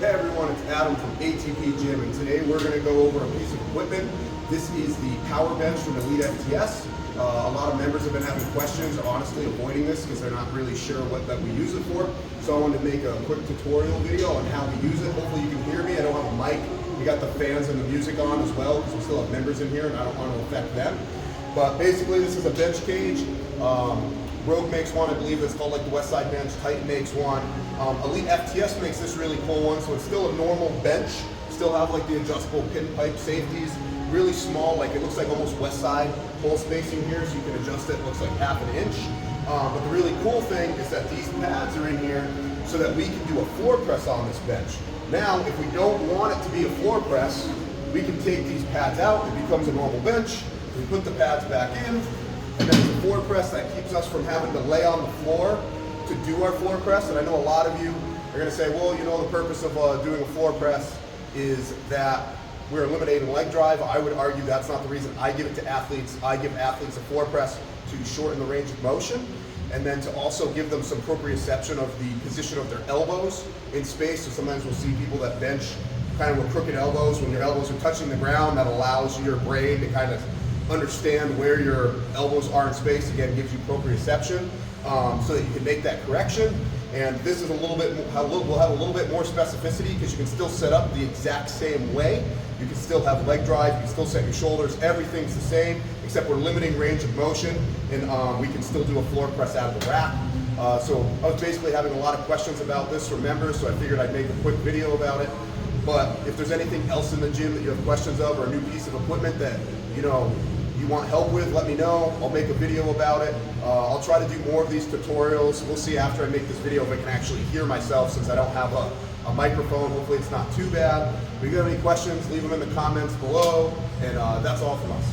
Hey everyone, it's Adam from ATP Gym, and today we're going to go over a piece of equipment. This is the power bench from Elite FTS. A lot of members have been having questions, honestly avoiding this because they're not really sure what that we use it for. So I wanted to make a quick tutorial video on how to use it. Hopefully you can hear me. I don't have a mic. We got the fans and the music on as well because we still have members in here and I don't want to affect them. But basically this is a bench cage. Rogue makes one, I believe it's called like the Westside bench. Titan makes one. Elite FTS makes this really cool one, so it's still a normal bench. Still have like the adjustable pin pipe safeties. Really small, like it looks like almost Westside hole spacing here, so you can adjust it. Looks like half an inch. But the really cool thing is that these pads are in here so that we can do a floor press on this bench. Now, if we don't want it to be a floor press, we can take these pads out. It becomes a normal bench. We put the pads back in. And then it's a floor press that keeps us from having to lay on the floor to do our floor press. And I know a lot of you are going to say, well, you know, the purpose of doing a floor press is that we're eliminating leg drive. I would argue that's not the reason I give it to athletes. I give athletes a floor press to shorten the range of motion and then to also give them some proprioception of the position of their elbows in space. So sometimes we'll see people that bench kind of with crooked elbows. When your elbows are touching the ground, that allows your brain to kind of understand where your elbows are in space. Again, gives you proprioception so that you can make that correction. And this is a little bit, we'll have a little bit more specificity because you can still set up the exact same way. You can still have leg drive, you can still set your shoulders, everything's the same, except we're limiting range of motion, and we can still do a floor press out of the rack. So I was basically having a lot of questions about this from members, so I figured I'd make a quick video about it. But if there's anything else in the gym that you have questions of, or a new piece of equipment that you want help with, let me know. I'll make a video about it. I'll try to do more of these tutorials. We'll see after I make this video if I can actually hear myself, since I don't have a microphone. Hopefully it's not too bad. If you have any questions, leave them in the comments below, and that's all from us.